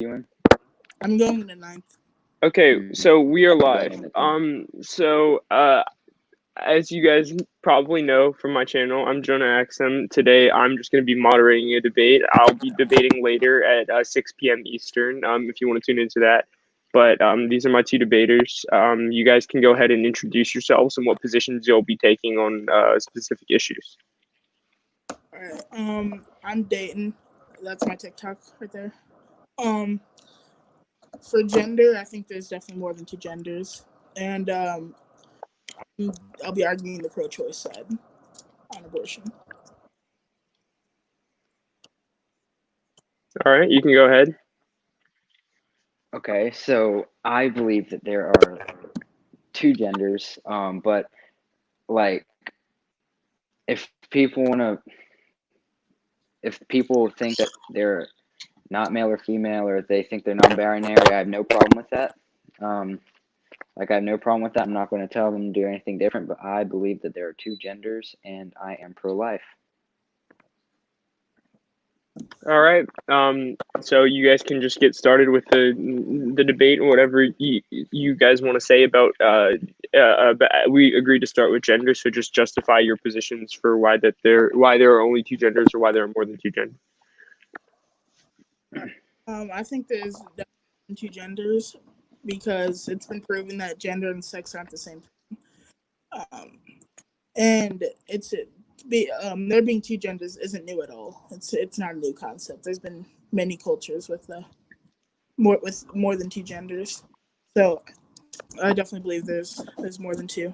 you in? I'm going in the 9th. Okay, so we are live. As you guys probably know from my channel, I'm Jonah Axam. Today, I'm just going to be moderating a debate. I'll be debating later at 6 p.m. Eastern, if you want to tune into that. But these are my two debaters. You guys can go ahead and introduce yourselves and what positions you'll be taking on specific issues. All right. I'm Dayton. That's my TikTok right there. For gender, I think there's definitely more than two genders, and I'll be arguing the pro-choice side on abortion. All right, you can go ahead. Okay, so I believe that there are two genders, but like if people think that they're not male or female, or they think they're non-binary, I have no problem with that. I have no problem with that. I'm not going to tell them to do anything different, but I believe that there are two genders, and I am pro-life. All right. So you guys can just get started with the debate or whatever you guys want to say about. We agreed to start with gender, so just justify your positions for why there are only two genders or why there are more than two genders. I think there's definitely two genders because it's been proven that gender and sex aren't the same thing. And there being two genders isn't new at all. It's not a new concept. There's been many cultures with more than two genders. So I definitely believe there's more than two.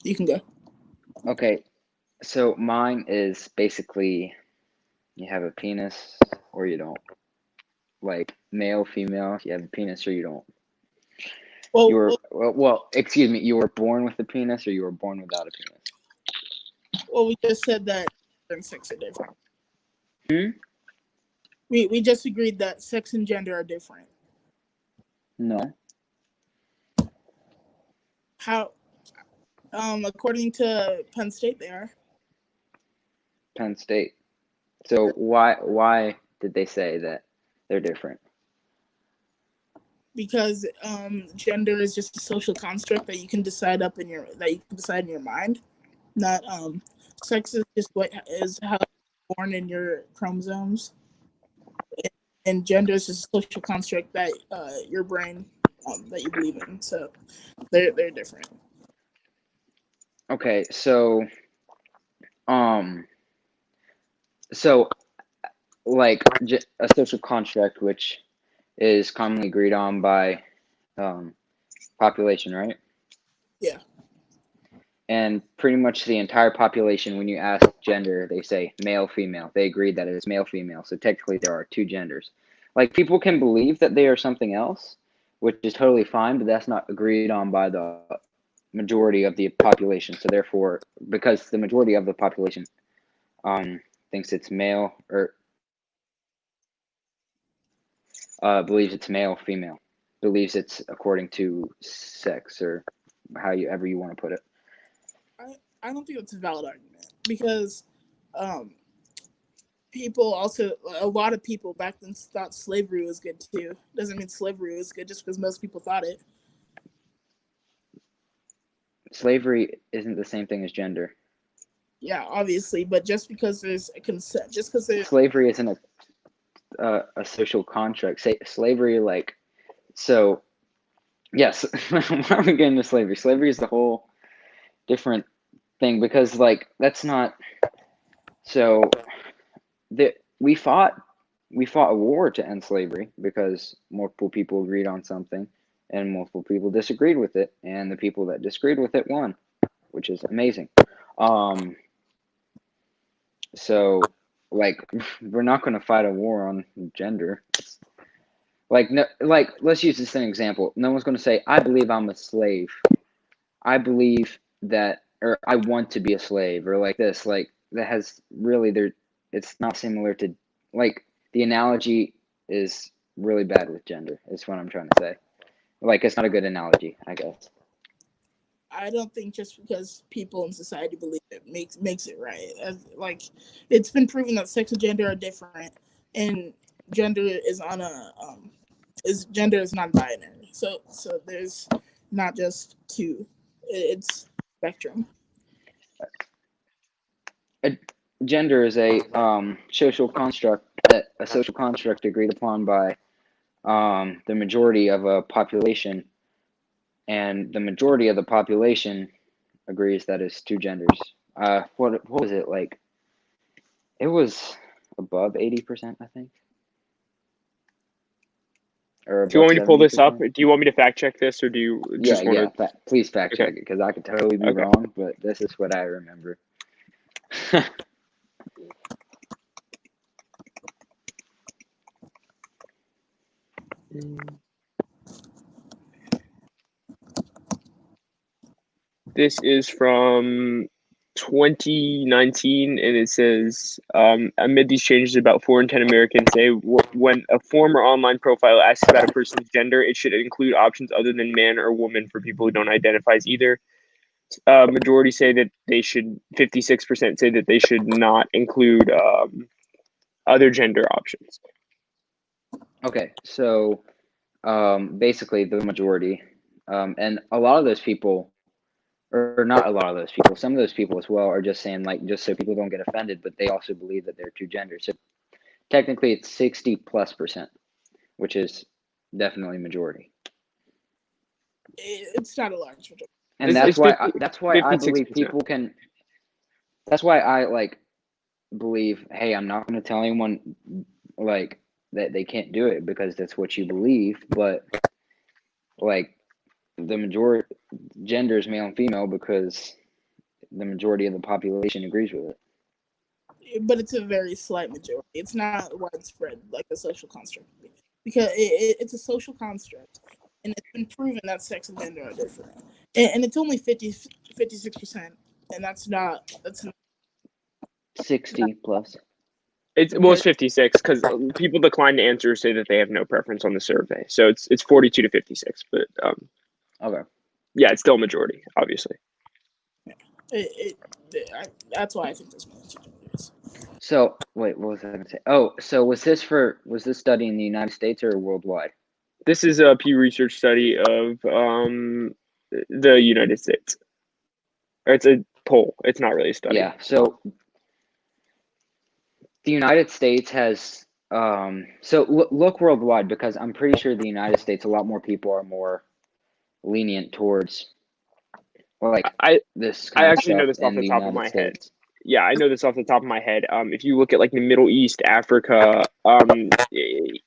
You can go. Okay, so mine is basically you have a penis or you don't. Like male, female, you have a penis or you don't. Excuse me, you were born with a penis or you were born without a penis? Well, we just said that gender and sex are different. We just agreed that sex and gender are different. No. How? According to Penn State, they are. Penn State. So why did they say that they're different? Because gender is just a social construct that you can decide in your mind. Not sex is just how you're born in your chromosomes, and gender is just a social construct that your brain that you believe in. So they're different. Okay, so like a social construct which is commonly agreed on by population, right? Yeah. And pretty much the entire population, when you ask gender, they say male, female. They agree that it is male, female. So technically there are two genders. Like people can believe that they are something else, which is totally fine, but that's not agreed on by the majority of the population. So therefore, because the majority of the population thinks it's male or believes it's male, female, believes it's according to sex or however you want to put it. I don't think it's a valid argument because a lot of people back then thought slavery was good too. Doesn't mean slavery was good just because most people thought it. Slavery isn't the same thing as gender. Yeah, obviously, but just because there's a consent, slavery isn't a social contract. Say slavery, like, so yes. Why are we getting to slavery? Slavery is the whole different thing because like that's not. So we fought a war to end slavery because multiple people agreed on something and multiple people disagreed with it, and the people that disagreed with it won, which is amazing. So like we're not going to fight a war on gender. Like no, like let's use this as an example. No one's going to say, I believe I'm a slave. I believe that, or I want to be a slave, or like this. Like that has really it's not similar to, like, the analogy is really bad with gender. Is what I'm trying to say. Like it's not a good analogy, I guess. I don't think just because people in society believe it makes it right. Like, it's been proven that sex and gender are different, and gender is on a gender is non-binary. So there's not just two; it's spectrum. Gender is a social construct agreed upon by the majority of a population, and the majority of the population agrees that it's two genders. What was it like? It was above 80%, I think, or Do you want above me to pull this up? 70%. Do you want me to fact check this, or do you just want to? Please fact check Okay. it, because I could totally be Okay. wrong, but this is what I remember. This is from 2019, and it says, amid these changes, about 4 in 10 Americans say when a form or online profile asks about a person's gender, it should include options other than man or woman for people who don't identify as either. Majority say that they should, 56% say that they should not include other gender options. Okay, so basically the majority, and a lot of those people, or not a lot of those people, some of those people as well are just saying, like, just so people don't get offended, but they also believe that they're two genders. So technically it's 60+%, which is definitely majority. It's not a large majority. And that's why I believe people can, that's why I like believe, hey, I'm not going to tell anyone like that they can't do it because that's what you believe, but like the majority gender is male and female because the majority of the population agrees with it. But it's a very slight majority. It's not widespread like a social construct, because it's a social construct, and it's been proven that sex and gender are different. And it's only 56%, and that's not 60 plus. It's 56 because people decline to answer, say that they have no preference on the survey. So it's 42 to 56, but Okay. yeah, it's still a majority, obviously. That's why I think there's more than two genders. So wait, what was I going to say? Oh, so was this study in the United States or worldwide? This is a Pew Research study of the United States. Or it's a poll. It's not really a study. Yeah. So the United States has so look worldwide, because I'm pretty sure the United States, a lot more people are more lenient towards like this kind I of actually know stuff this off in the the top of United my head. States. Yeah, I know this off the top of my head. If you look at like the Middle East, Africa,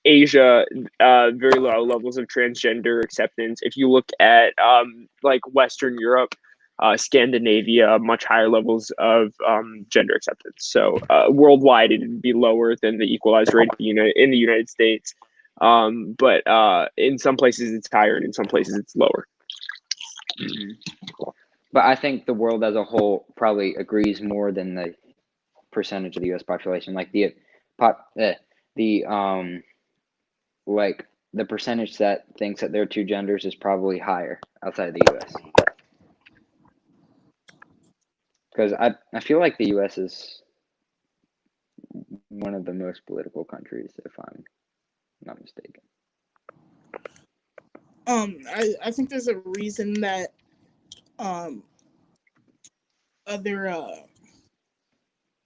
Asia, very low levels of transgender acceptance. If you look at like Western Europe, Scandinavia, much higher levels of gender acceptance. So worldwide, it would be lower than the equalized rate in the United States. But in some places it's higher, and in some places it's lower. Mm-hmm. But I think the world as a whole probably agrees more than the percentage of the U.S. population. Like the like the percentage that thinks that there are two genders is probably higher outside of the U.S. Because I feel like the U.S. is one of the most political countries, if I'm not mistaken. I think there's a reason that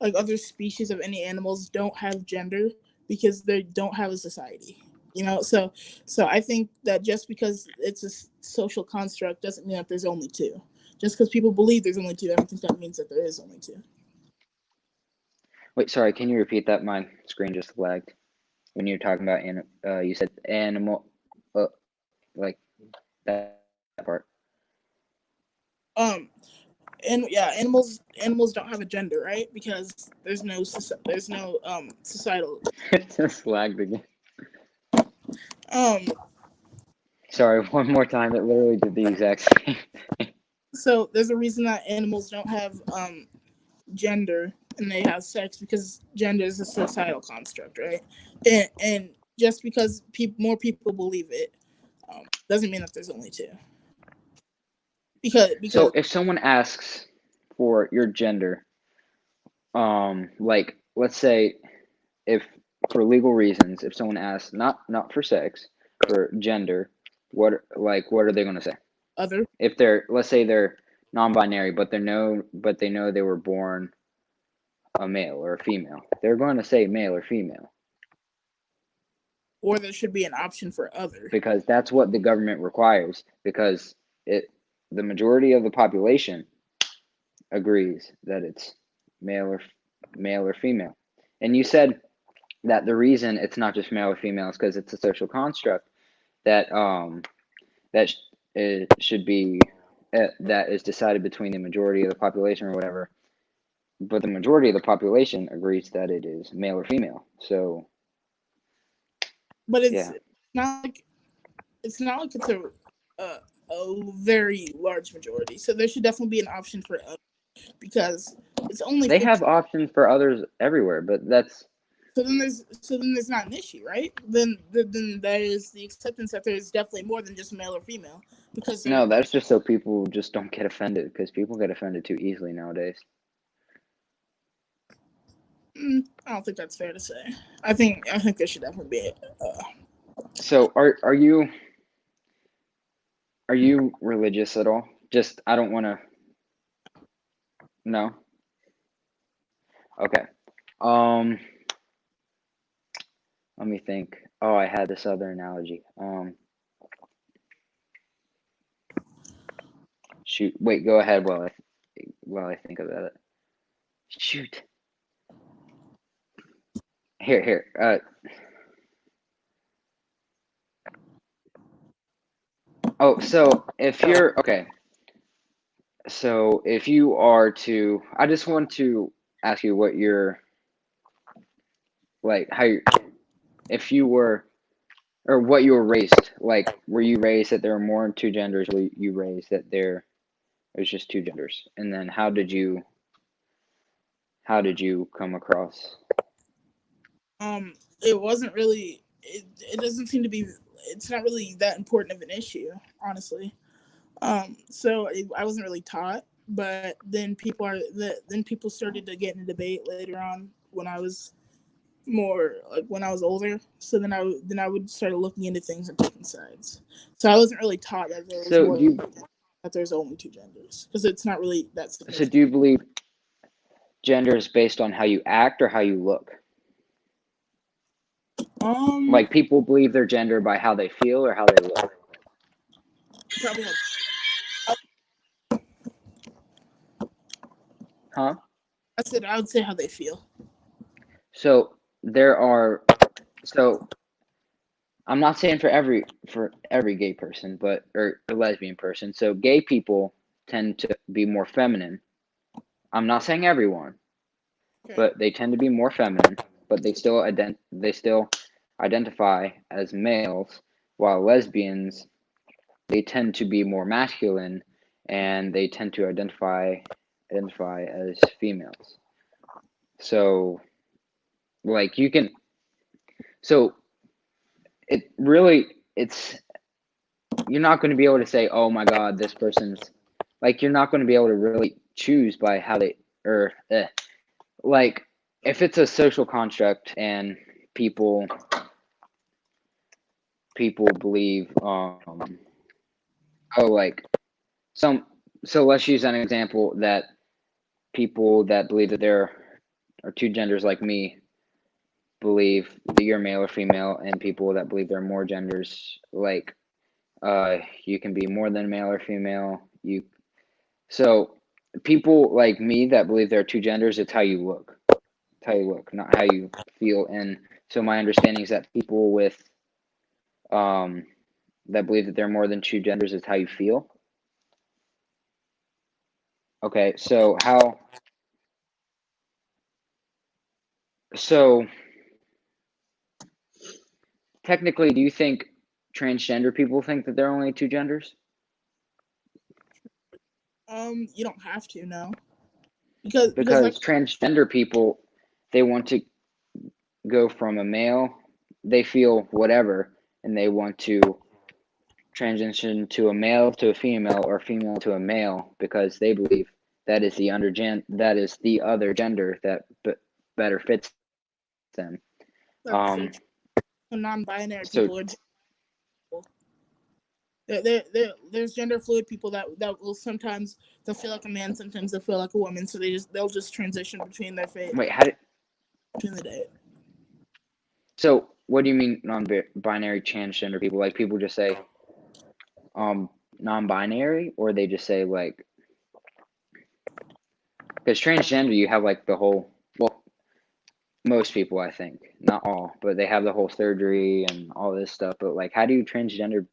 other species of any animals don't have gender, because they don't have a society. So I think that just because it's a social construct doesn't mean that there's only two. Just because people believe there's only two, I don't think that means that there is only two. Wait, sorry, can you repeat that? My screen just lagged when you were talking about you said animal, like that part. And yeah, animals don't have a gender, right? Because there's no societal. It just lagged again. Um. Sorry, one more time. It literally did the exact same thing. So there's a reason that animals don't have gender and they have sex, because gender is a societal construct, right? And just because more people believe it doesn't mean that there's only two. because So if someone asks for your gender, like let's say if for legal reasons, if someone asks not for sex, for gender, what are they gonna say? other, If they're, let's say they're non-binary, but they know they were born a male or a female, they're going to say male or female or there should be an option for other. because that's what the government requires, because the majority of the population agrees that it's male or female. And you said that the reason it's not just male or female is because it's a social construct that it should be that is decided between the majority of the population or whatever. But the majority of the population agrees that it is male or female. So, But it's yeah. not like it's a very large majority. So there should definitely be an option for other, because it's only They 50. have options for others everywhere, but that's So then there's not an issue, right? Then there is the acceptance that there's definitely more than just male or female, because no, that's just so people just don't get offended, because people get offended too easily nowadays. I don't think that's fair to say. I think there should definitely be. So are you religious at all? Just I don't want to. No. Okay. Let me think. Oh, I had this other analogy. Shoot. Wait. Go ahead while I think about it. Shoot. Here. Oh, so if you're okay. So if you are to, I just want to ask you what you're like, how you, if you were, or what you were raised like. Were you raised that there were more than two genders? Were you raised that there was just two genders? And then how did you come across? It wasn't really. It doesn't seem to be. It's not really that important of an issue, honestly. So I wasn't really taught, but then people started to get in a debate later on when I was when I was older. So then I would start looking into things and taking sides. So I wasn't really taught that there was So do you, that there's only two genders, because it's not really that so significant. do you believe gender is based on how you act or how you look? Like people believe their gender by how they feel or how they look? Probably Huh? I would say how they feel. So I'm not saying for every gay person, but or lesbian person. So gay people tend to be more feminine. I'm not saying everyone, Okay. but they tend to be more feminine, but they still identify as males, while lesbians, they tend to be more masculine and they tend to identify as females. So like you can so it's you're not going to be able to say, oh my god, this person's like, you're not going to be able to really choose by how they or like if it's a social construct and people believe oh like some so let's use an example that people that believe that there are two genders like me believe that you're male or female, and people that believe there are more genders like you can be more than male or female. So people like me that believe there are two genders, it's how you look. It's how you look, not how you feel. And so my understanding is that people with that believe that there are more than two genders is how you feel. Okay, so so technically, do you think transgender people think that there are only two genders? You don't have to, no. Because like transgender people, they want to go from a male, they feel whatever, and they want to transition to a male to a female or female to a male because they believe that is the other gender that better fits them. That's so true. So non-binary So people are there's gender fluid people that will sometimes they'll feel like a man, sometimes they'll feel like a woman, so they'll just transition between their fate. wait, how did? Between the day. So what do you mean non-binary transgender people? Like people just say non-binary, or they just say like, because transgender you have like the whole, well, most people, I think, not all, but they have the whole surgery and all this stuff. But like, how do you transgender?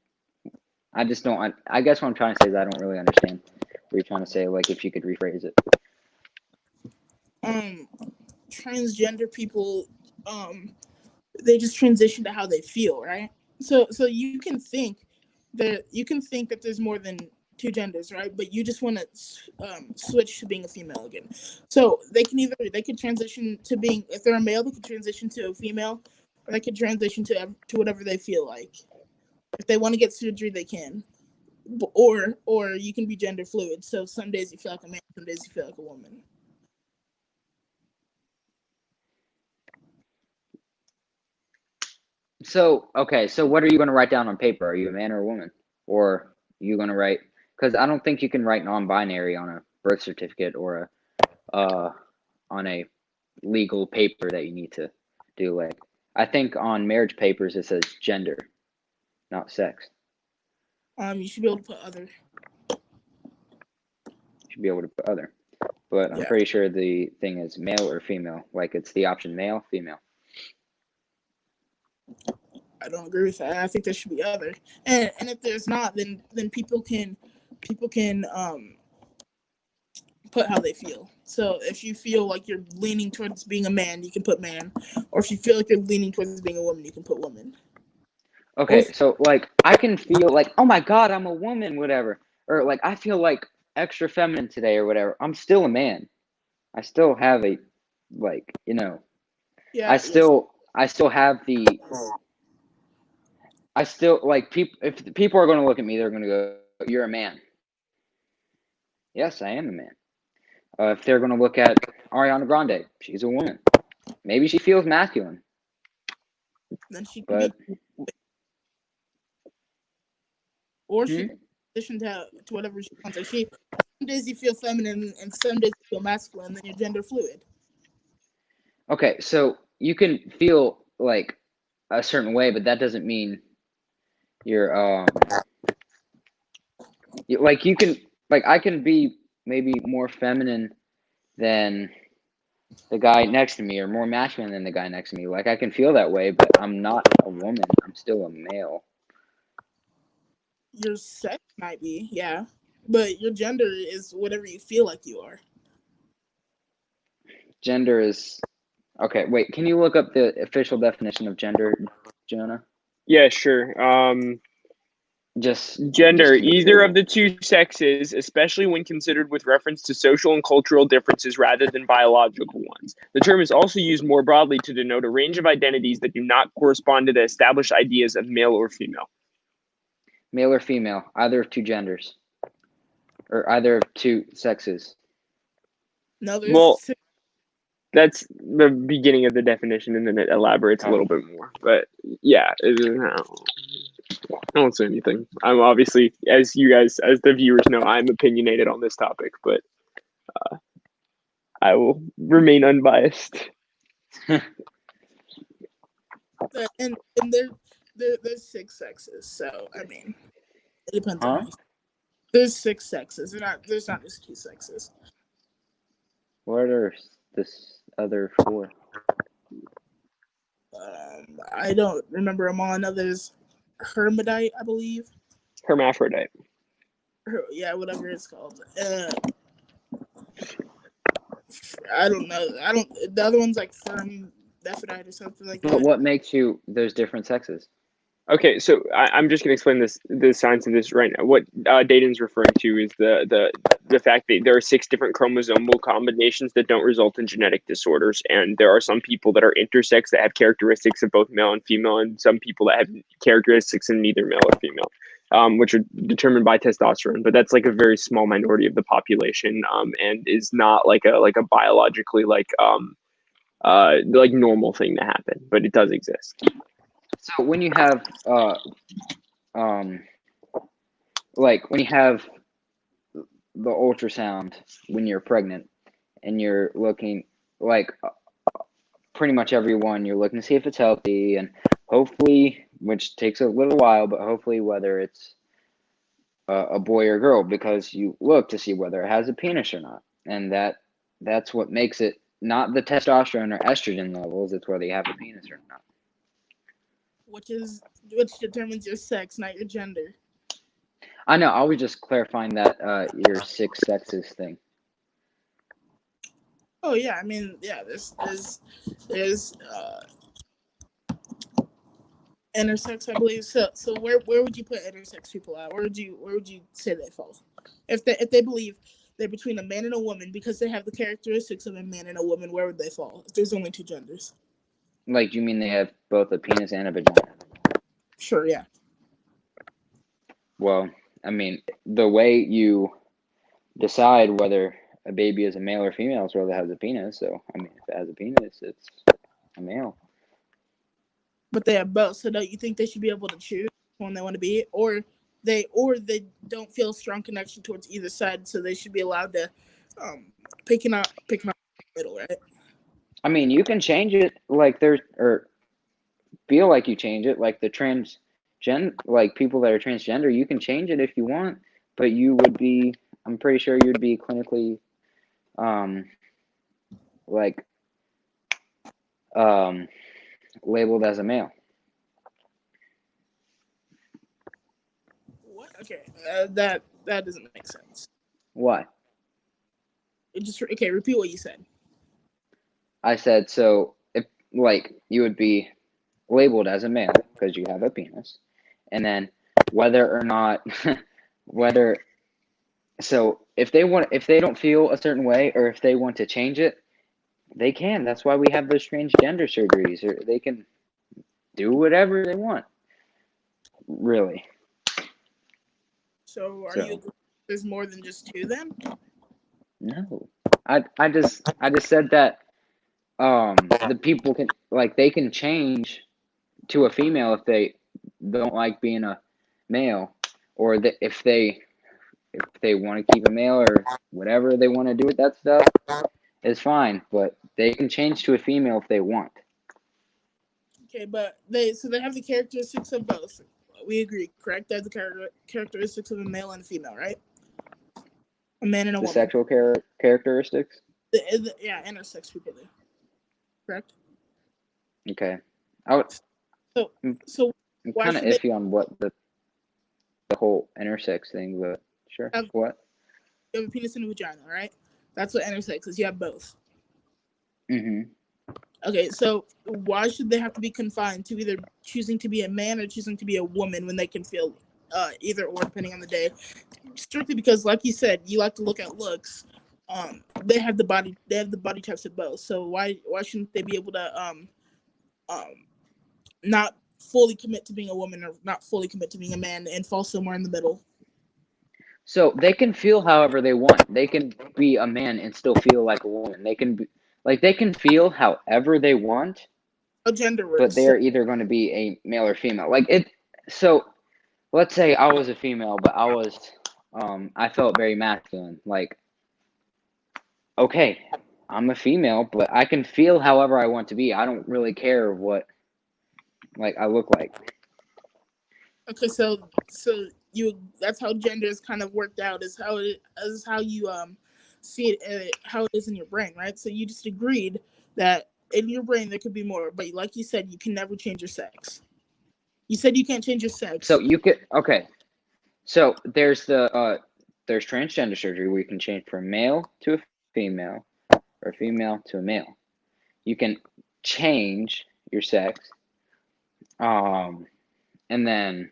I just don't. I guess what I'm trying to say is I don't really understand what you're trying to say. Like, if you could rephrase it. Transgender people, they just transition to how they feel, right? So you can think that there's more than two genders, right? But you just want to switch to being a female again. So they could transition to being, if they're a male, they could transition to a female, or they could transition to whatever they feel like. If they want to get surgery, they can. Or you can be gender fluid. So some days you feel like a man, some days you feel like a woman. So, okay, so what are you going to write down on paper? Are you a man or a woman? Or are you going to write, because I don't think you can write non-binary on a birth certificate or on a legal paper that you need to do. Like, I think on marriage papers it says gender, not sex. You should be able to put other. You should be able to put other. But I'm pretty sure the thing is male or female. Like, it's the option male, female. I don't agree with that. I think there should be other. And if there's not, then people can put how they feel. So if you feel like you're leaning towards being a man, you can put man. Or if you feel like you're leaning towards being a woman, you can put woman. Okay, so like I can feel like, oh my God, I'm a woman, whatever. Or like I feel like extra feminine today or whatever. I'm still a man. I still have a, like, you know, Yeah. I still have the, I still, like, people, if people are going to look at me, they're going to go, you're a man. Yes, I am a man. If they're going to look at Ariana Grande, she's a woman. Maybe she feels masculine. Then she could be. Or she can transition to whatever she wants. Like some days you feel feminine and some days you feel masculine, then you're gender fluid. Okay, so you can feel like a certain way, but that doesn't mean you're like you can, like, I can be maybe more feminine than the guy next to me or more masculine than the guy next to me. Like, I can feel that way, but I'm not a woman. I'm still a male. Your sex might be, yeah, but your gender is whatever you feel like you are. Gender is, okay, wait, can you look up the official definition of gender, Jonah? Yeah, sure. Just gender, just either of the two sexes, especially when considered with reference to social and cultural differences rather than biological ones. The term is also used more broadly to denote a range of identities that do not correspond to the established ideas of male or female. Male or female, either of two genders, or either of two sexes. No, well, that's the beginning of the definition, and then it elaborates a little bit more. But yeah, I don't say anything. I'm obviously, as you guys, as the viewers know, I'm opinionated on this topic, but I will remain unbiased. and there's 6 sexes, so I mean, it depends on how you. There's 6 sexes. There's not just 2 sexes. What are this other 4? I don't remember them all. I know there's hermaphrodite, I believe. Hermaphrodite. Yeah, whatever it's called. I don't know. The other one's like hermaphrodite or something like that. But what makes you those different sexes? Okay, so I'm just going to explain the science of this right now. What Dayton's referring to is the fact that there are 6 different chromosomal combinations that don't result in genetic disorders, and there are some people that are intersex that have characteristics of both male and female, and some people that have characteristics in neither male or female. which are determined by testosterone, but that's like a very small minority of the population, and is not like a biologically like normal thing to happen, but it does exist. So when you have when you have the ultrasound when you're pregnant and you're looking like pretty much everyone, you're looking to see if it's healthy, and hopefully, which takes a little while, but hopefully whether it's a boy or girl, because you look to see whether it has a penis or not, and that's what makes it not the testosterone or estrogen levels, it's whether you have a penis or not. Which determines your sex, not your gender. I know, I was just clarifying that your six sexes thing. Oh yeah, I mean, yeah, there's intersex, I believe. So where would you put intersex people at? Where would you say they fall? If they believe they're between a man and a woman because they have the characteristics of a man and a woman, where would they fall? If there's only two genders. Like, do you mean they have both a penis and a vagina? Sure, yeah. Well, I mean, the way you decide whether a baby is a male or female is whether it has a penis. So, I mean, if it has a penis, it's a male. But they have both, so don't you think they should be able to choose when they want to be, or they don't feel a strong connection towards either side, so they should be allowed to picking up the middle, right? I mean, you can change it like or feel like you change it, like like people that are transgender, you can change it if you want, but I'm pretty sure you'd be clinically, like, labeled as a male. What? Okay, that doesn't make sense. Why? Okay. Repeat what you said. I said, so if like you would be labeled as a male because you have a penis, and then whether or not if they don't feel a certain way, or if they want to change it, they can. That's why we have those transgender surgeries, or they can do whatever they want, really. So are you? There's more than just two then? No, I just said that the people can, like, they can change to a female if they don't like being a male, or if they want to keep a male, or whatever they want to do with that stuff is fine, but they can change to a female if they want. Okay, but they have the characteristics of both. We agree, correct? They have the characteristics of a male and a female, right? A man and a woman. The sexual characteristics? Yeah, intersex people do. Correct? Okay. So I'm kind of iffy on what the whole intersex thing, but sure. What? You have a penis and a vagina, right? That's what intersex is. You have both. Mm-hmm. Okay, so why should they have to be confined to either choosing to be a man or choosing to be a woman when they can feel either or, depending on the day? Strictly because, like you said, you like to look at looks. They have the body types of both. So why shouldn't they be able to not fully commit to being a woman or not fully commit to being a man and fall somewhere in the middle? So they can feel however they want. They can be a man and still feel like a woman. They can feel however they want. A gender works. But they're either going to be a male or female. Like it. So let's say I was a female, but I felt very masculine. Like, okay, I'm a female, but I can feel however I want to be. I don't really care what, like, I look like. Okay, so that's how gender is kind of worked out, is how you see it, how it is in your brain, right? So you just agreed that in your brain there could be more, but like you said, you can never change your sex. You said you can't change your sex. So you could, okay. So there's transgender surgery where you can change from male to a female, or female to a male. You can change your sex, and then,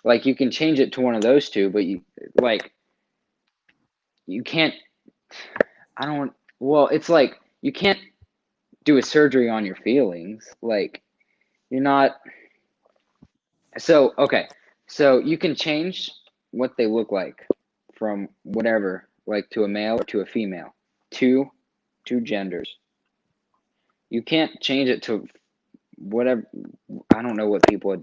like, you can change it to one of those two, but you can't. It's like you can't do a surgery on your feelings. Like, you're not. So, okay, So you can change what they look like from whatever, like to a male or to a female, two genders. You can't change it to whatever. I don't know what people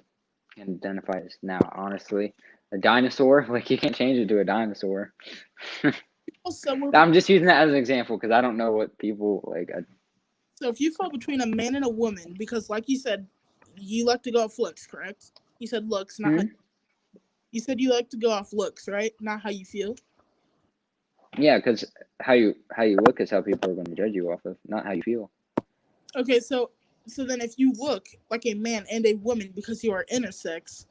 can identify as now. Honestly, a dinosaur. Like you can't change it to a dinosaur. I'm just using that as an example because I don't know what people like. So if you fall between a man and a woman, because like you said, you like to go off looks, correct? You said looks, not. You said you like to go off looks, right? Not how you feel. Yeah, because how you look is how people are going to judge you off of, not how you feel. Okay, so then if you look like a man and a woman because you are intersex,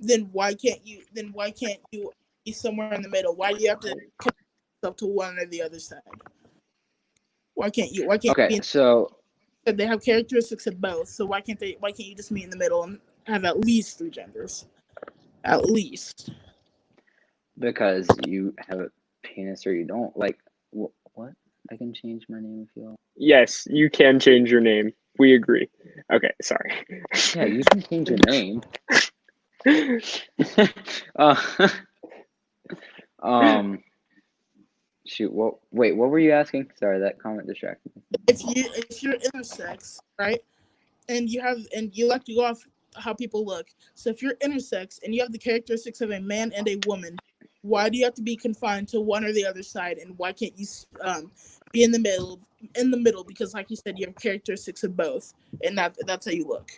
then why can't you be somewhere in the middle? Why do you have to put yourself to one or the other side? Why can't you? Okay, so they have characteristics of both. So why can't you just meet in the middle and have at least 3 genders? At least. Because you have a penis or you don't. Like what? I can change my name if you want. Yes, you can change your name. We agree. Okay, sorry. Yeah, you can change your name. Shoot. Well, wait. What were you asking? Sorry, that comment distracted me. If you're intersex, right, and you like to go off how people look. So if you're intersex and you have the characteristics of a man and a woman, why do you have to be confined to one or the other side? And why can't you be in the middle? In the middle, because like you said, you have characteristics of both, and that's how you look.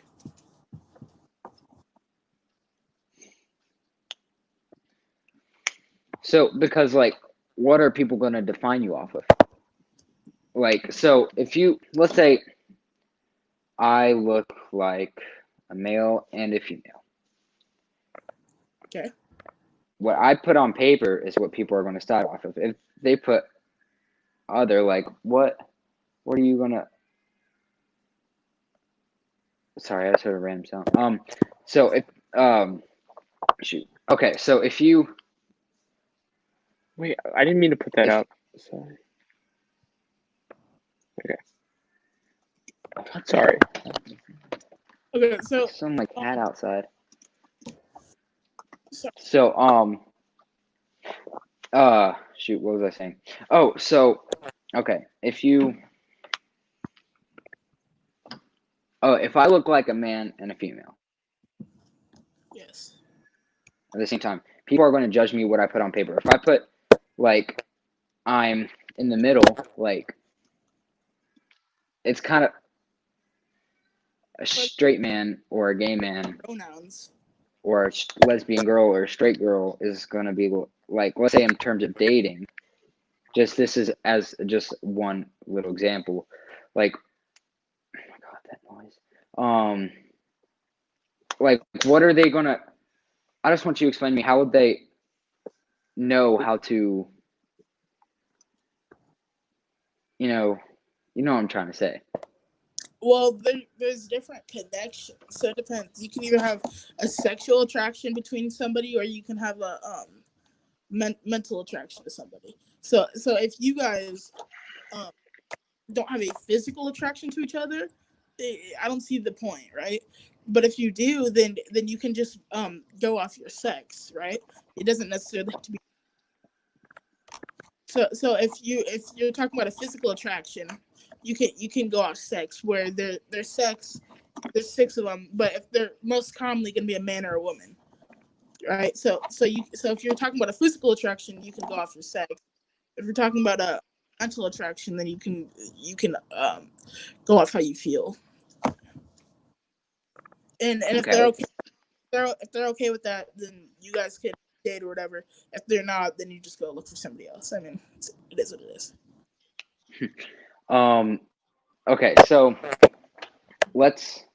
So because like, what are people going to define you off of? Like, so if let's say I look like a male and a female. Okay. What I put on paper is what people are going to start off of. If they put other, like, what are you going to... Sorry, I just heard a random sound. So if, shoot. Okay, so if you... Wait, I didn't mean to put that up. Sorry. Okay. Sorry. Okay, so some like cat outside. Sorry. So shoot, what was I saying? Oh, so okay, if I look like a man and a female, yes, at the same time, people are going to judge me what I put on paper. If I put like I'm in the middle, like it's kind of a straight man or a gay man pronouns or a lesbian girl or a straight girl is going to be like, let's say in terms of dating, this is as just one little example, like, oh my god, that noise. Like, what are they gonna? I just want you to explain to me, how would they know how to, you know what I'm trying to say? Well, there's different connections, so it depends. You can either have a sexual attraction between somebody, or you can have a mental attraction to somebody. So if you guys don't have a physical attraction to each other, I don't see the point, right? But if you do, then you can just go off your sex, right? It doesn't necessarily have to be. So if you're talking about a physical attraction, you can go off sex, where their sex, there's 6 of them, but if they're most commonly going to be a man or a woman, right? So if you're talking about a physical attraction, you can go off your sex. If you're talking about a mental attraction, then you can go off how you feel. And if they're okay, if they're okay with that, then you guys can date or whatever. If they're not, then you just go look for somebody else. I mean, it is what it is. Okay, so let's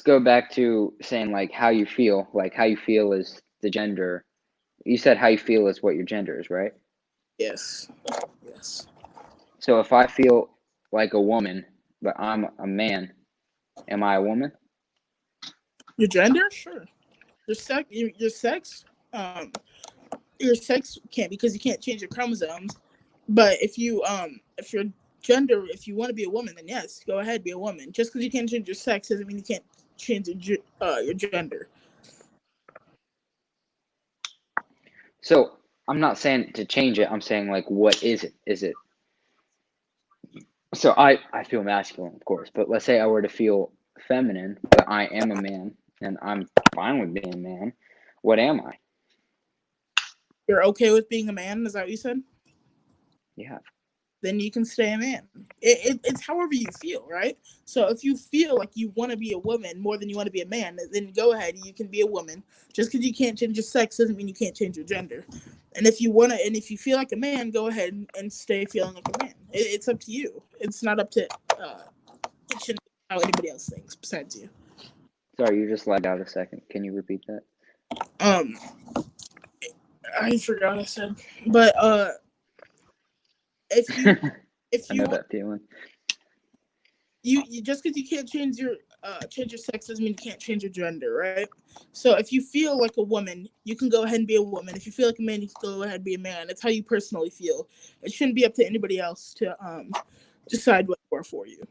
go back to saying like how you feel. Like how you feel is the gender. You said how you feel is what your gender is, right? Yes. So if I feel like a woman, but I'm a man, am I a woman? Your gender, sure. Your sex, your sex can't, because you can't change your chromosomes. But if your gender, if you want to be a woman, then yes, go ahead, be a woman. Just because you can't change your sex doesn't mean you can't change your gender. So I'm not saying to change it. I'm saying like, what is it? Is it so I feel masculine, of course, but let's say I were to feel feminine, but I am a man and I'm fine with being a man. What am I? You're okay with being a man? Is that what you said? Yeah. Then you can stay a man. It's however you feel, right? So if you feel like you want to be a woman more than you want to be a man, then go ahead. You can be a woman. Just because you can't change your sex doesn't mean you can't change your gender. And if you want to, and if you feel like a man, go ahead and stay feeling like a man. It's up to you. It's not up to it shouldn't be how anybody else thinks besides you. Sorry, you just lagged out a second. Can you repeat that? I forgot what I said, but if you I know that feeling. You just because you can't change your sex doesn't mean you can't change your gender, right? So if you feel like a woman, you can go ahead and be a woman. If you feel like a man, you can go ahead and be a man. It's how you personally feel. It shouldn't be up to anybody else to decide what you are for you.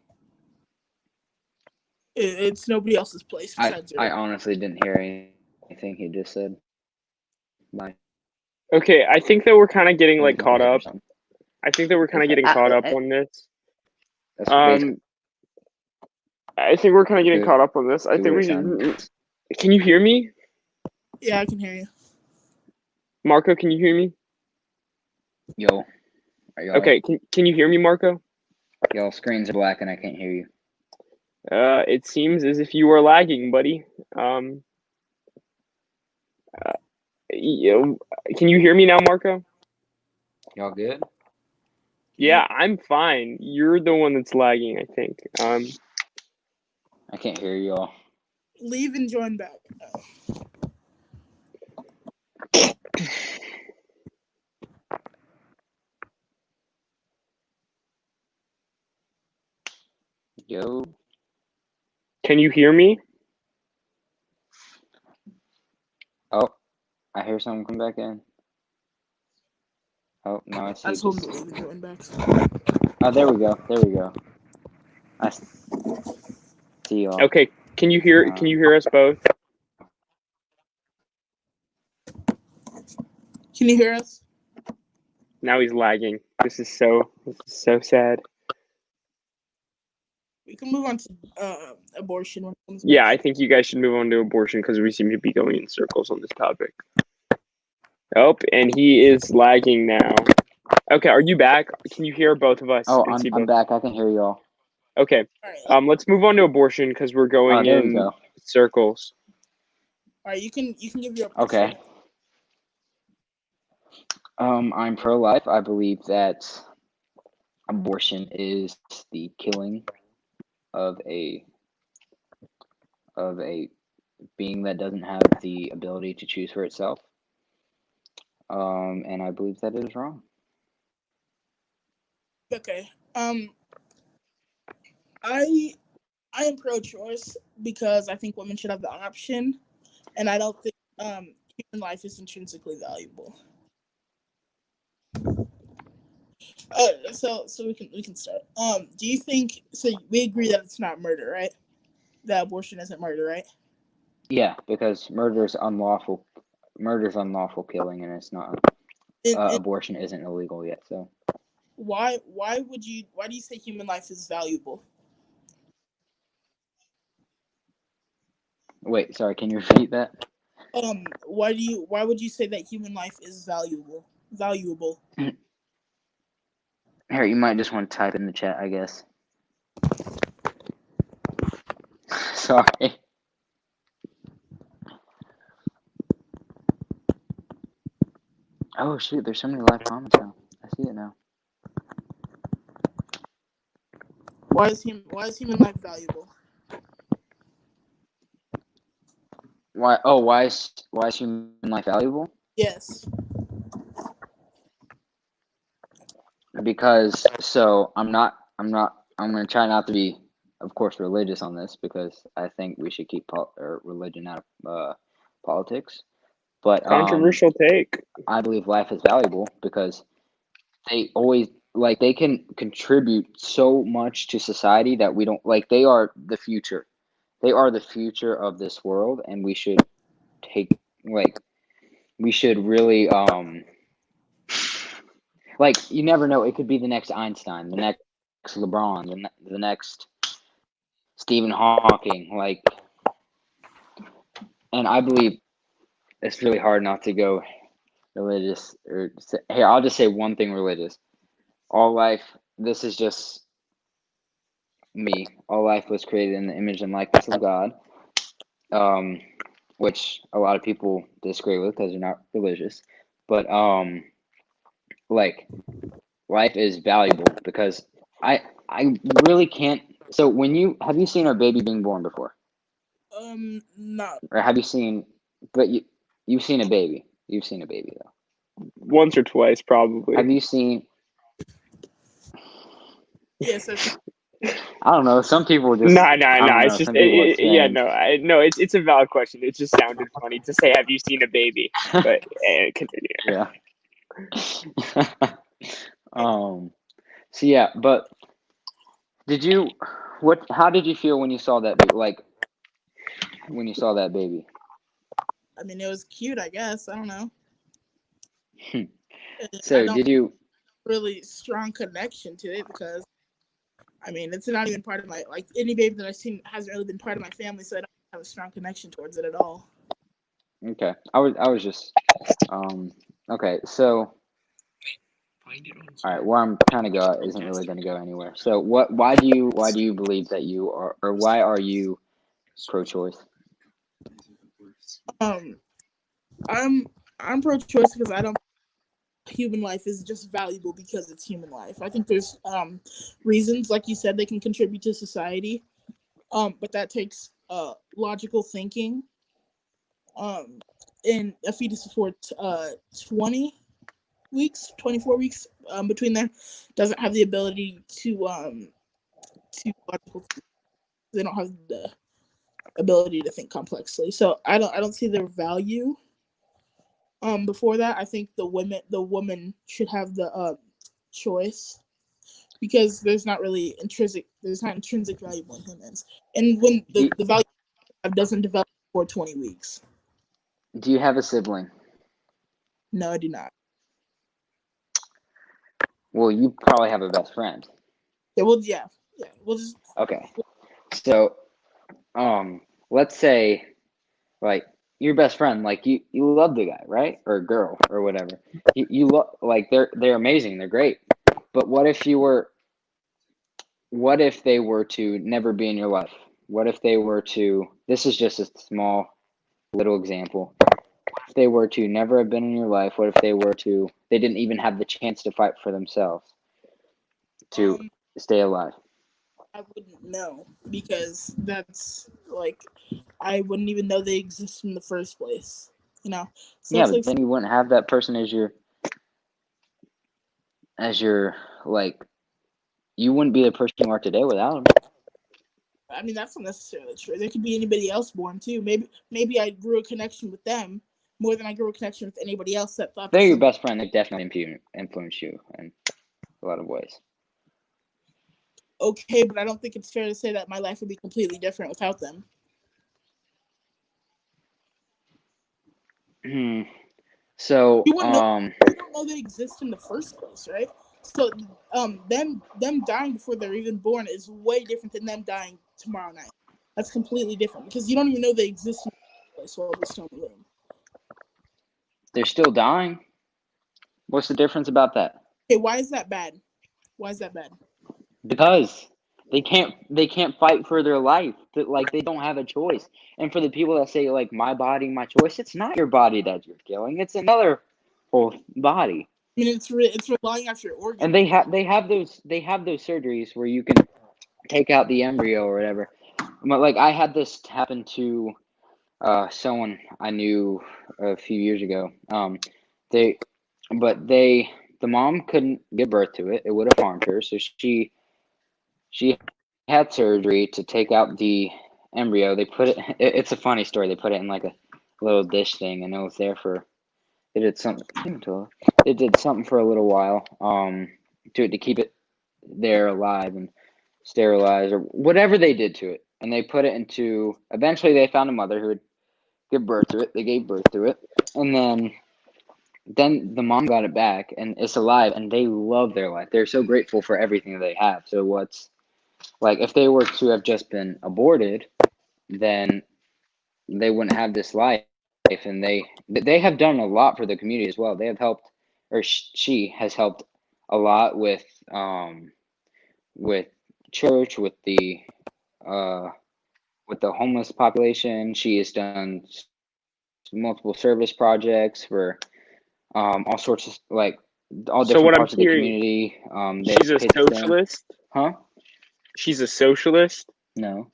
It's nobody else's place besides I honestly didn't hear anything he just said. Bye. Okay, I think that we're kind of getting like caught up. I think that we're kind of getting caught up on this. I think we're kind of getting caught up on this. I think we should. Can you hear me? Yeah, I can hear you. Marco, can you hear me? Yo. Okay, can you hear me, Marco? Y'all screens are black and I can't hear you. It seems as if you are lagging, buddy. Can you hear me now, Marco? Y'all good? Yeah, I'm fine. You're the one that's lagging, I think. I can't hear y'all. Leave and join back. Yo. Can you hear me? Oh, I hear someone come back in. Oh, now I see. I told him to leave and join back. Oh, there we go. There we go. I see y'all. Okay, can you hear us both? Can you hear us? Now he's lagging. This is so sad. We can move on to abortion when it comes back. Yeah, I think you guys should move on to abortion because we seem to be going in circles on this topic. Oh, and he is lagging now. Okay, are you back? Can you hear both of us? Oh, I'm back. I can hear y'all. Okay. Let's move on to abortion because we're going in circles. All right, you can give your okay. I'm pro-life. I believe that abortion is the killing of a being that doesn't have the ability to choose for itself. And I believe that it is wrong. Okay. I am pro-choice because I think women should have the option, and I don't think human life is intrinsically valuable. So we can start. Do you think so? We agree that it's not murder, right? That abortion isn't murder, right? Yeah, because murder is unlawful. Murder is unlawful killing, and it's not. Abortion isn't illegal yet, so. Why do you say human life is valuable? Wait, sorry, can you repeat that? Why would you say that human life is valuable? Here, you might just want to type in the chat, I guess. Sorry. Oh shoot, there's so many live comments now. I see it now. Why is human life valuable? Why is human life valuable? Yes. Because I'm gonna try not to be, of course, religious on this because I think we should keep religion out of politics. But controversial take. I believe life is valuable because they always they can contribute so much to society that we don't they are the future. They are the future of this world, and we should take we should really like, you never know. It could be the next Einstein, the next LeBron, the next Stephen Hawking. Like, and I believe it's really hard not to go religious. Or here, I'll just say one thing religious. All life, this is just me. All life was created in the image and likeness of God, which a lot of people disagree with because they're not religious. But like, life is valuable because I really can't. So have you seen our baby being born before, Not. or have you seen? But you've seen a baby. You've seen a baby though. Once or twice, probably. Have you seen? Yes, I've seen. I don't know. Some people just. No. I don't It's know. just Some people are yeah, strange. no. It's a valid question. It just sounded funny to say, "Have you seen a baby?" But continue. Yeah. So yeah, but how did you feel when you saw that like when you saw that baby? I mean, it was cute, I guess. I don't know. I So don't did you really strong connection to it because I mean, it's not even part of my like any baby that I've seen hasn't really been part of my family, so I don't have a strong connection towards it at all. okay. I was just okay, so all right, where I'm trying to go isn't really going to go anywhere. So why do you believe that you are, or why are you pro-choice? I'm pro-choice because I don't human life is just valuable because it's human life. I think there's reasons, like you said, they can contribute to society, but that takes logical thinking. In a fetus for 20 weeks, 24 weeks between there, doesn't have the ability to logical. They don't have the ability to think complexly. So I don't see their value. Before that, I think the woman should have the choice because there's not intrinsic value in humans, and when the value doesn't develop for 20 weeks. Do you have a sibling? No, I do not. Well, you probably have a best friend. Yeah. We'll just Okay. So, let's say, like, your best friend, like, you love the guy, right? Or girl, or whatever. You like, they're amazing, they're great. But what if they were to never be in your life? What if they were to, this is just a small little example. What if they were to never have been in your life? What if they didn't even have the chance to fight for themselves to stay alive? I wouldn't know because that's like I wouldn't even know they exist in the first place. So Yeah, it's but like then you wouldn't have that person as your like, you wouldn't be the person you are today without him. I mean that's not necessarily true. There could be anybody else born too. Maybe I grew a connection with them more than I grew a connection with anybody else that thought They're your best friend. They definitely influence you in a lot of ways. Okay, but I don't think it's fair to say that my life would be completely different without them. So, you wouldn't know they exist in the first place, right? So, them dying before they're even born is way different than them dying tomorrow night. That's completely different because you don't even know they exist in the first place while they're still in the womb. They're still dying. What's the difference about that? Okay, why is that bad? Because they can't fight for their life. Like, they don't have a choice. And for the people that say, like, my body, my choice, it's not your body that you're killing. It's another whole body. I mean, it's relying off your organs. And they have those surgeries where you can take out the embryo or whatever. But like, I had this happen to someone I knew a few years ago. The mom couldn't give birth to it. It would have harmed her. So she had surgery to take out the embryo. They put it. It's a funny story. They put it in like a little dish thing, and it was there for. They did something. It did something for a little while. To keep it there alive and sterilized or whatever they did to it, and they put it into. Eventually, they found a mother who would give birth to it. They gave birth to it, and then then the mom got it back and it's alive and they love their life. They're so grateful for everything that they have. So what's like if they were to have just been aborted, then they wouldn't have this life, and they have done a lot for the community as well. They have helped, or she has helped a lot with church, uh with the homeless population. She has done multiple service projects for all sorts of like all So different what I'm parts of the hearing, community. she's a They've pitched in, socialist. huh? She's a socialist. No,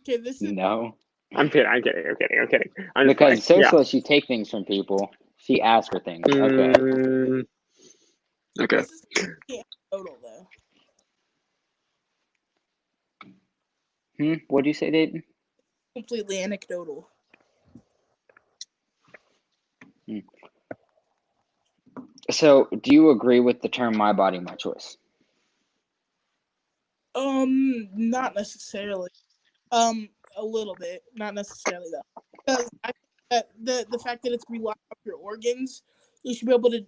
Okay, this is no, I'm kidding. I'm kidding. I'm kidding. I'm kidding. I'm just because playing. Yeah. socialists, you take things from people. She asks for things. Okay. Okay. this is anecdotal though. What do you say, Dayton? Completely anecdotal. So, do you agree with the term "my body, my choice"? Not necessarily. A little bit, not necessarily though, because I think that the fact that it's relying on your organs, you should be able to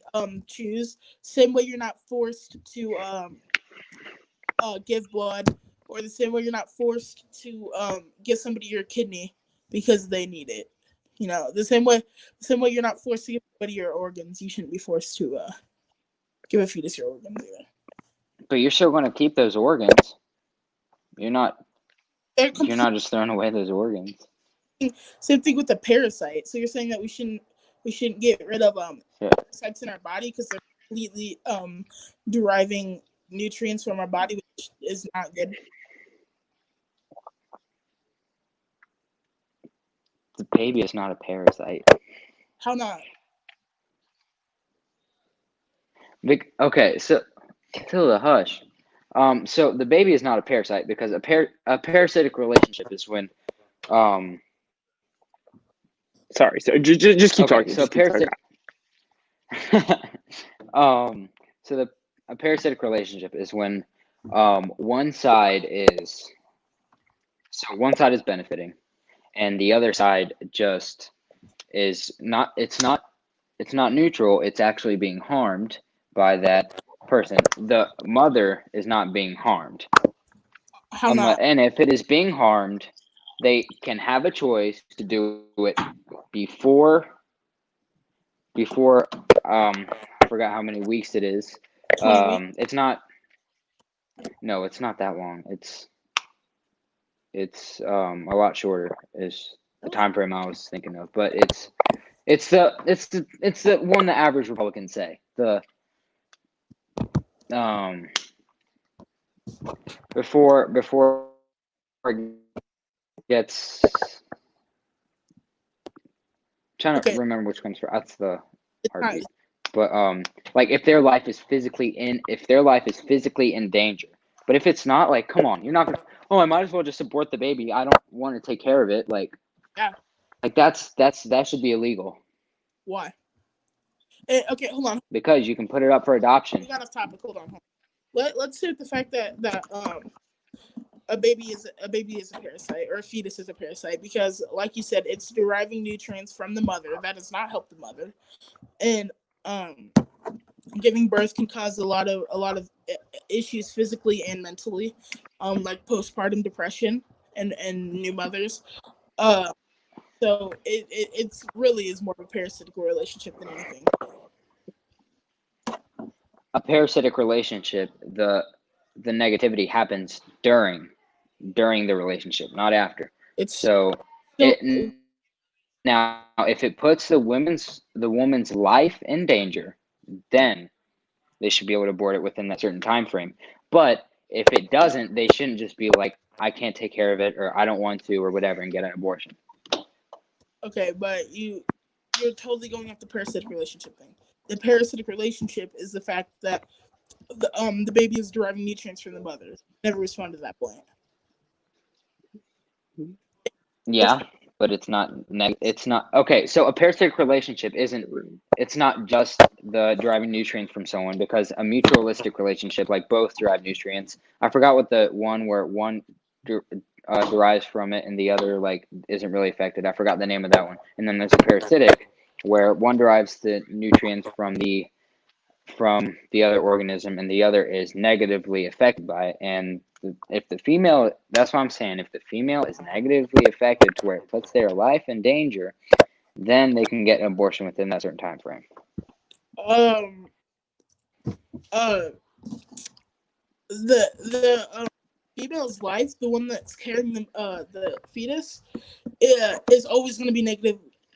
choose. Same way you're not forced to give blood, or the same way you're not forced to give somebody your kidney because they need it. You know, the same way you're not forced to give somebody your organs, you shouldn't be forced to give a fetus your organs either. But you're still going to keep those organs. You're not They're just throwing away those organs. Same thing with the parasite. So you're saying that we shouldn't get rid of parasites in our body because they're completely deriving nutrients from our body, which is not good. The baby is not a parasite. How not? Okay, so Tilda, hush. So the baby is not a parasite because a parasitic relationship is when Sorry. So just keep talking. So Just keep talking. So a parasitic relationship is when one side is benefiting and the other side just is not. It's not neutral. It's actually being harmed by that person. The mother is not being harmed. How not? And if it is being harmed, they can have a choice to do it before I forgot how many weeks it is. 20 weeks. It's not that long. It's a lot shorter is the time frame I was thinking of, but it's the one the average Republicans say. The before it gets trying to remember which comes first. That's the heartbeat. But like if their life is physically in danger. But if it's not, like, come on, you're not gonna. Oh, I might as well just abort the baby. I don't want to take care of it. Like, Yeah. Like that should be illegal. Why? Okay, hold on. Because you can put it up for adoption. We got off topic. Hold on. Let's say the fact that a baby is a parasite, or a fetus is a parasite, because like you said, it's deriving nutrients from the mother. That does not help the mother, and giving birth can cause a lot of issues physically and mentally, like postpartum depression and new mothers. So it's really is more of a parasitical relationship than anything. A parasitic relationship, the negativity happens during the relationship, not after. Now if it puts the woman's life in danger, then they should be able to abort it within that certain time frame. But if it doesn't, they shouldn't just be like, I can't take care of it, or I don't want to, or whatever, and get an abortion. Okay, but you're totally going off the parasitic relationship thing. The parasitic relationship is the fact that the baby is deriving nutrients from the mother. Never responded to that point. Yeah, but it's not it's not okay. So a parasitic relationship it's not just the deriving nutrients from someone, because a mutualistic relationship, like both derive nutrients. I forgot what the one where one derives from it and the other like isn't really affected. I forgot the name of that one. And then there's a parasitic where one derives the nutrients from the other organism and the other is negatively affected by it. And if the female, that's what I'm saying, if the female is negatively affected to where it puts their life in danger, then they can get an abortion within that certain time frame. The female's life, the one that's carrying the fetus, is always going to be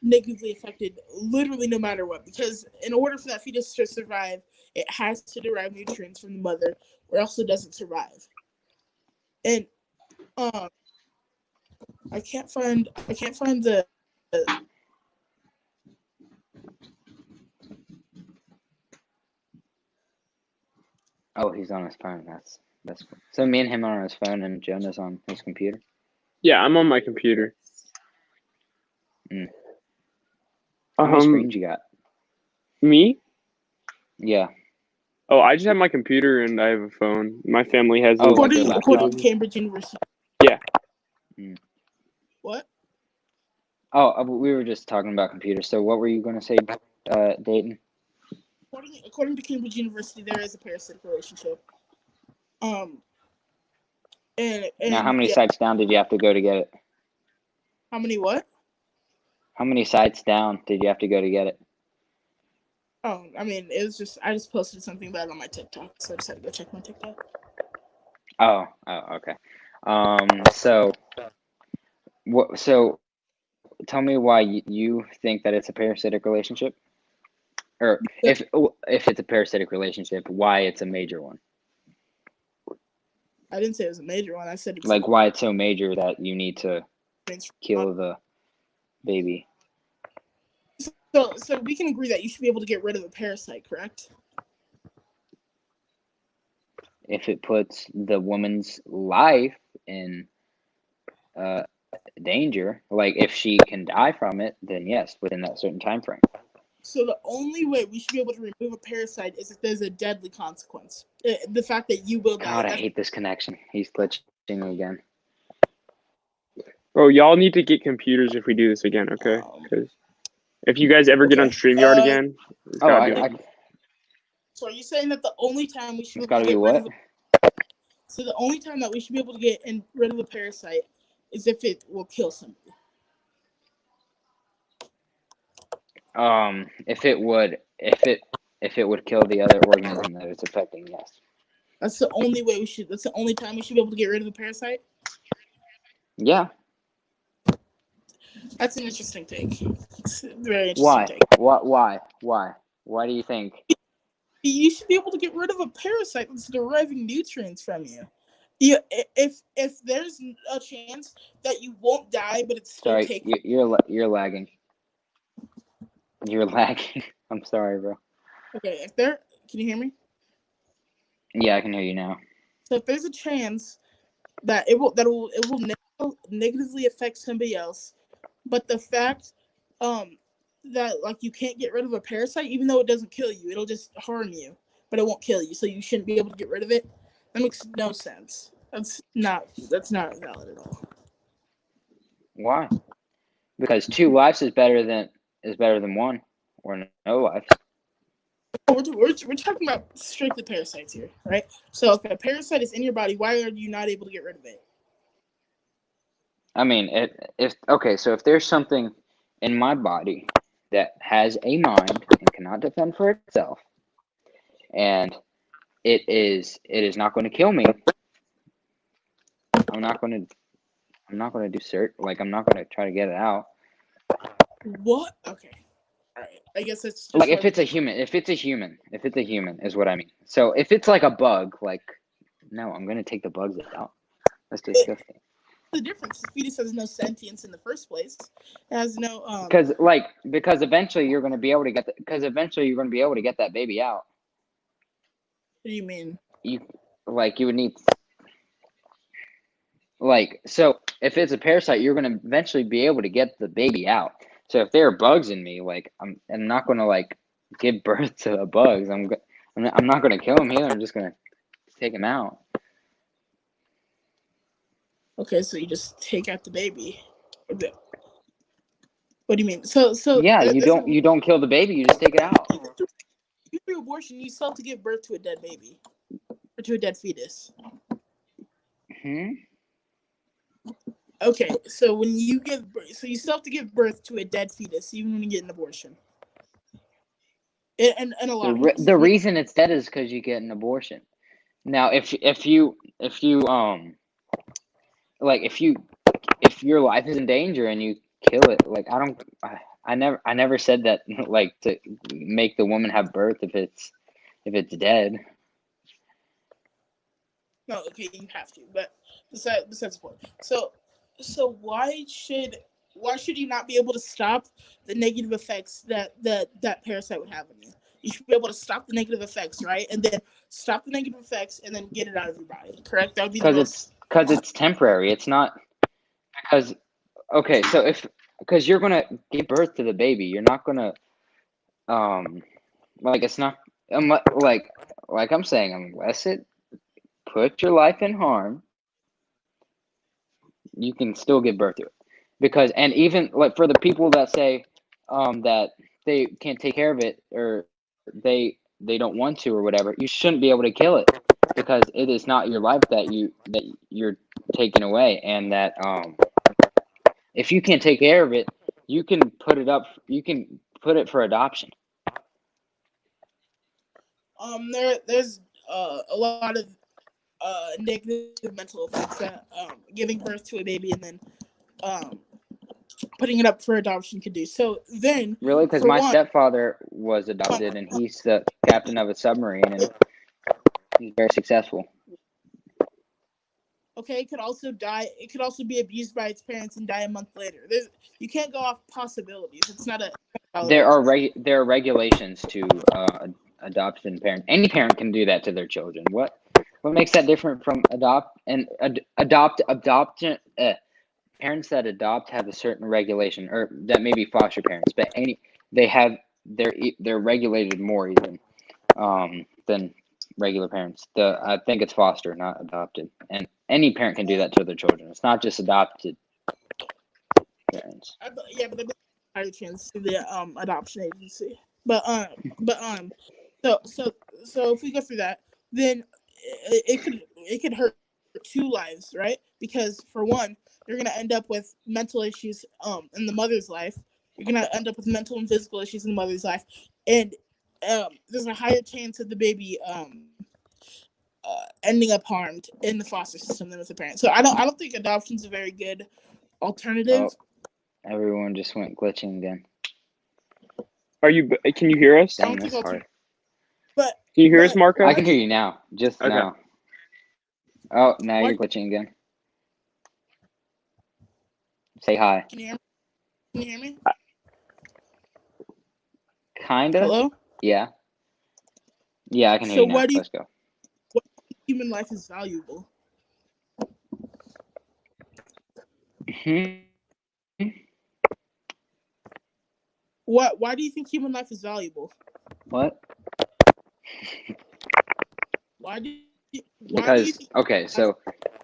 negatively affected, literally no matter what. Because in order for that fetus to survive, it has to derive nutrients from the mother, or else it doesn't survive. And I can't find the. Oh, he's on his phone. That's cool. So me and him are on his phone, and Jonah's on his computer. Yeah, I'm on my computer. How many screens you got? Me? Yeah. Oh, I just have my computer and I have a phone. My family has. According to Cambridge University. Yeah. What? Oh, we were just talking about computers. So what were you going to say, Dayton? According to Cambridge University, there is a parasitic relationship. And now, how many sites down did you have to go to get it? How many what? How many sites down did you have to go to get it? Oh, I mean, it was just, I just posted something about it on my TikTok, so I just had to go check my TikTok. Oh, okay. So tell me why you think that it's a parasitic relationship, or if it's a parasitic relationship, why it's a major one. I didn't say it was a major one. I said it's like why it's so major that you need to kill the baby. So we can agree that you should be able to get rid of a parasite, correct? If it puts the woman's life in danger, like if she can die from it, then yes, within that certain time frame. So the only way we should be able to remove a parasite is if there's a deadly consequence. The fact that you will die. God, I hate this connection. He's glitching again. Oh, y'all need to get computers if we do this again, okay? Because if you guys ever get on StreamYard again, So are you saying that the only time we should be able to get rid of so the only time that we should be able to get rid of a parasite is if it will kill somebody? If it would kill the other organism that it's affecting, yes. That's the only way we should. That's the only time we should be able to get rid of a parasite. Yeah. That's an interesting take. It's a very interesting take. Why do you think? You should be able to get rid of a parasite that's deriving nutrients from you. If there's a chance that you won't die, but it's still taking. You're lagging. You're lagging. I'm sorry, bro. Okay, can you hear me? Yeah, I can hear you now. So if there's a chance that it will negatively affect somebody else, but the fact that like you can't get rid of a parasite, even though it doesn't kill you, it'll just harm you, but it won't kill you, so you shouldn't be able to get rid of it. That makes no sense. That's not valid at all. Why? Because 2 lives is better than 1 or no lives. We're talking about strictly parasites here, right? So if a parasite is in your body, why are you not able to get rid of it? I mean, so if there's something in my body that has a mind and cannot defend for itself, and it is not going to kill me, I'm not going to do like I'm not going to try to get it out. What? Okay. All right. I guess it's just like if it's a human is what I mean. So if it's like a bug, like no, I'm going to take the bugs out. That's disgusting. The difference, the fetus has no sentience in the first place. It has no because eventually you're going to be able to get that baby out. What do you mean? You would need so if it's a parasite, you're going to eventually be able to get the baby out. So if there are bugs in me, I'm not going to give birth to the bugs. I'm not going to kill them either. I'm just going to take them out. Okay, so you just take out the baby. What do you mean? So Yeah, there's a you don't kill the baby, you just take it out. through abortion, you still have to give birth to a dead baby or to a dead fetus. Hmm? Okay, so when you give birth, so you still have to give birth to a dead fetus even when you get an abortion. In a lot of cases. The reason it's dead is because you get an abortion. Now, if your life is in danger and you kill it, like I never said that like to make the woman have birth if it's dead. No, okay, you have to, but besides the point. So why should you not be able to stop the negative effects that parasite would have on you? You should be able to stop the negative effects, right? And then stop the negative effects and then get it out of your body. Correct? That would be the most. Because it's temporary. It's not because okay. So because you're gonna give birth to the baby, you're not gonna like it's not like I'm saying, unless it put your life in harm, you can still give birth to it. Because and even like for the people that say that they can't take care of it or they don't want to or whatever, you shouldn't be able to kill it because it is not your life that you're taking away, and that if you can't take care of it, you can put it for adoption. There's a lot of negative mental effects that giving birth to a baby and then putting it up for adoption could do. So then, Really, because for my one, stepfather was adopted, and he's the captain of a submarine, and he's very successful. okay, it could also die. It could also be abused by its parents and die a month later. You can't go off possibilities. It's not a. There are regulations to adoption parent. Any parent can do that to their children. What makes that different from adoption? Parents that adopt have a certain regulation, or that may be foster parents, but they're regulated more even than regular parents. I think it's foster, not adopted, and any parent can do that to their children. It's not just adopted parents. Yeah, but they higher chance to the adoption agency. But so if we go through that, then it could hurt two lives, right? Because for one, you're gonna end up with mental issues in the mother's life. You're gonna end up with mental and physical issues in the mother's life, and there's a higher chance of the baby ending up harmed in the foster system than with the parent. So I don't think adoption is a very good alternative. Oh, everyone just went glitching again. Can you hear us? Dang, that's hard. But can you hear us, Marco? I can hear you now. Just okay. Now. Oh, now you're glitching again. Say hi. Can you hear me? Kinda. Hello? Yeah. Yeah, I can hear you now. Let's go. What do you think human life is valuable? Why do you think human life is valuable? What?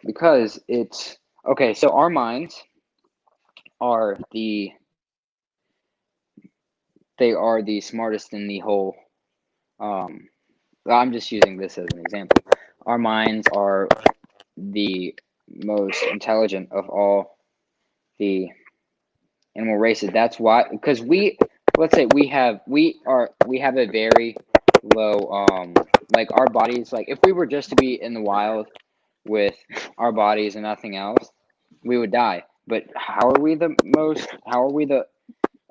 Because our minds are the smartest in the whole I'm just using this as an example. Our minds are the most intelligent of all the animal races. That's why, because let's say we have a very low like our bodies, like if we were just to be in the wild with our bodies and nothing else, we would die. But how are we the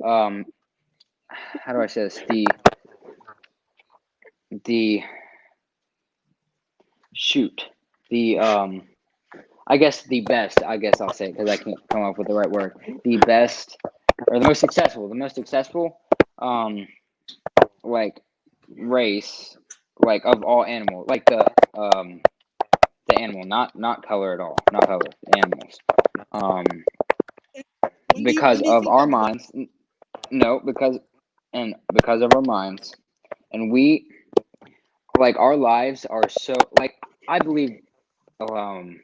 how do I say this, I guess the best, I'll say, because I can't come up with the right word, the best or the most successful like race, like of all animals, like the animal, not color at all, not color, animals, because of our minds. No, because of our minds, and we, like, our lives are so, like, I believe,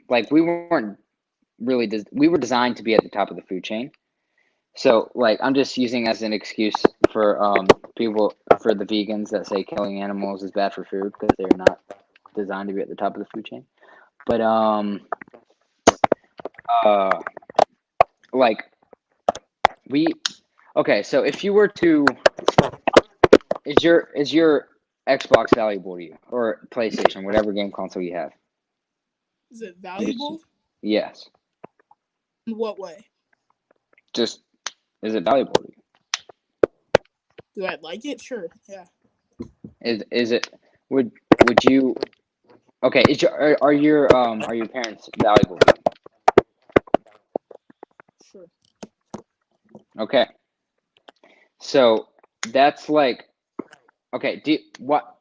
like, we weren't really we were designed to be at the top of the food chain. So, like, I'm just using as an excuse for people, for the vegans that say killing animals is bad for food because they're not designed to be at the top of the food chain. But uh, like okay. So if you were to, is your Xbox valuable to you, or PlayStation, whatever game console you have? Is it valuable? Yes. In what way? Just, is it valuable to you? Do I like it? Sure. Yeah. Is it, would you, okay, are your parents valuable to Sure. you? Okay. So that's like, okay, what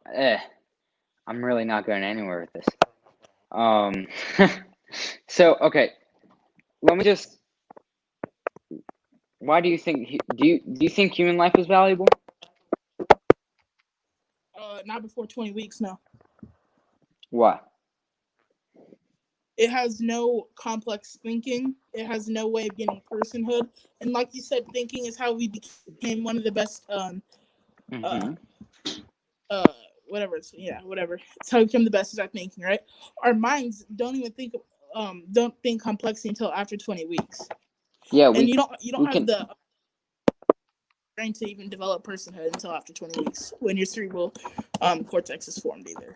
I'm really not going anywhere with this. So okay, let me just, why do you think do you think human life is valuable? Not before 20 weeks, no. Why? It has no complex thinking. It has no way of getting personhood. And like you said, thinking is how we became one of the best whatever it's how we become the best at thinking, right? Our minds don't even don't think complexly until after 20 weeks. Yeah, and you don't have can, the brain to even develop personhood until after 20 weeks when your cerebral cortex is formed either.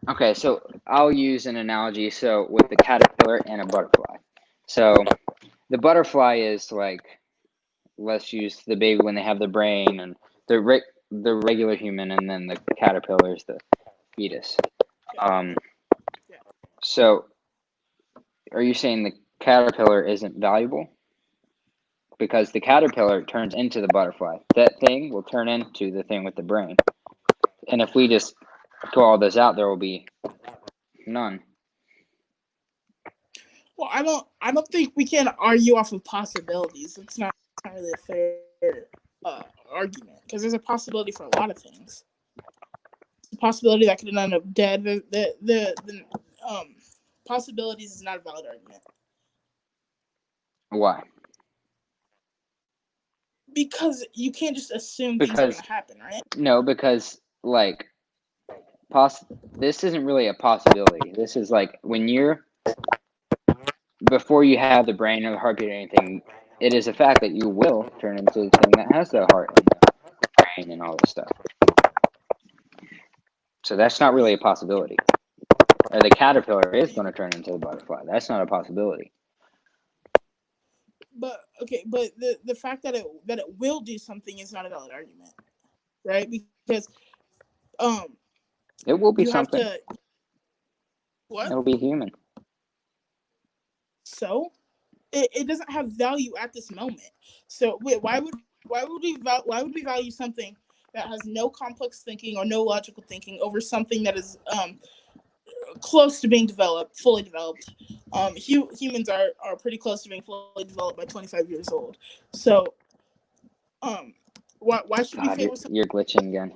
okay, so I'll use an analogy, so with the caterpillar and a butterfly. So the butterfly is like, let's use the baby when they have the brain, and the regular human, and then the caterpillar is the fetus. So are you saying the caterpillar isn't valuable? Because the caterpillar turns into the butterfly. That thing will turn into the thing with the brain. And if we just throw all this out, there will be none. Well, I don't think we can argue off of possibilities. It's not entirely a fair argument because there's a possibility for a lot of things. It's a possibility that could end up dead. The possibilities is not a valid argument. Why? Because you can't just assume things are going to happen, right? No, because like this isn't really a possibility. This is like when you're, before you have the brain or the heartbeat or anything, it is a fact that you will turn into the thing that has the heart and the brain and all this stuff. So that's not really a possibility. Or the caterpillar is going to turn into the butterfly. That's not a possibility. But okay, but the fact that it will do something is not a valid argument, right? Because it will be you something. Have to, what? It'll be human. So it doesn't have value at this moment. So wait, why would we value something that has no complex thinking or no logical thinking over something that is close to being developed, fully developed? Humans are pretty close to being fully developed by 25 years old. So why should we favor something? You're glitching again.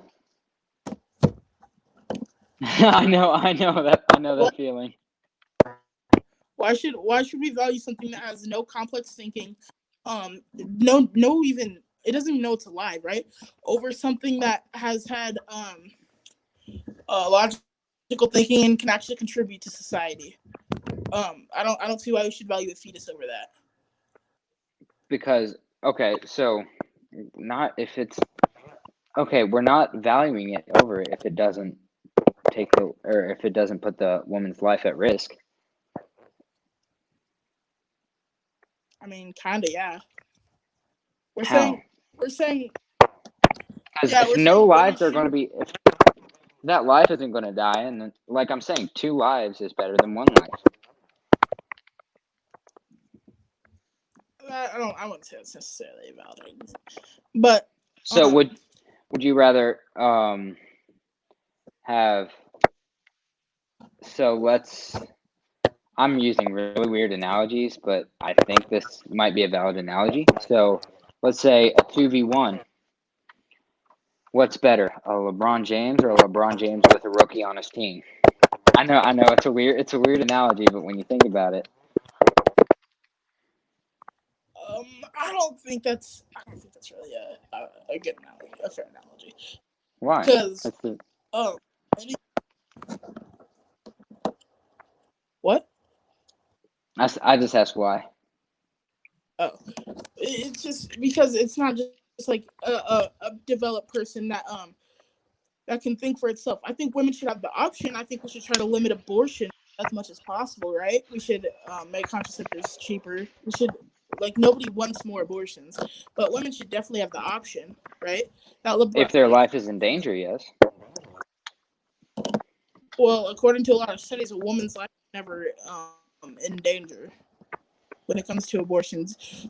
I know that feeling. Why should we value something that has no complex thinking, no even, it doesn't even know it's alive, right? Over something that has had logical thinking and can actually contribute to society. I don't see why we should value a fetus over that. Because okay, so not if it's okay, we're not valuing it over it if it doesn't if it doesn't put the woman's life at risk. I mean, kind of, yeah. We're How? saying because if no lives are going to be, if that life isn't going to die, and then, like I'm saying, 2 lives is better than 1 life. I wouldn't say it's necessarily a valid argument, but so would you rather have, so I'm using really weird analogies, but I think this might be a valid analogy. So let's say a 2v1. What's better, a LeBron James or a LeBron James with a rookie on his team? I know it's a weird analogy, but when you think about it, don't think that's really a good analogy, a fair analogy. Why? Because any, what? I just asked why. Oh, it's just because it's not just like a developed person that can think for itself. I think women should have the option. I think we should try to limit abortion as much as possible, right? We should make contraceptives cheaper. We should, like, nobody wants more abortions, but women should definitely have the option, right? If their life is in danger, yes. Well, according to a lot of studies, a woman's life is never in danger when it comes to abortions.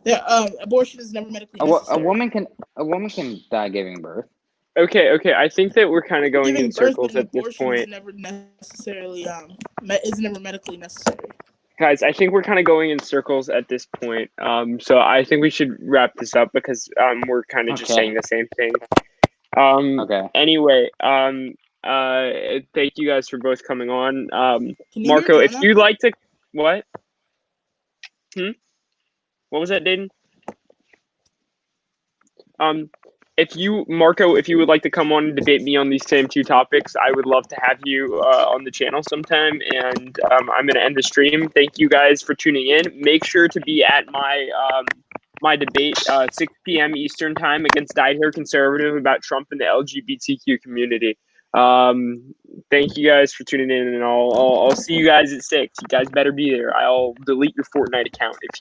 Abortion is never medically necessary. A woman can die giving birth. Okay. I think that we're kind of going in circles at this point. Is never necessarily is never medically necessary. Guys, I think we're kind of going in circles at this point. So I think we should wrap this up because we're kind of just saying the same thing. Okay. Anyway, thank you guys for both coming on. Marco, if you'd like to, what? What was that, Dayton? If you would like to come on and debate me on these same two topics, I would love to have you on the channel sometime. And I'm going to end the stream. Thank you guys for tuning in. Make sure to be at my debate 6 p.m. Eastern time against Dyed Hair Conservative about Trump and the LGBTQ community. Thank you guys for tuning in, and I'll see you guys at 6. You guys better be there. I'll delete your Fortnite account if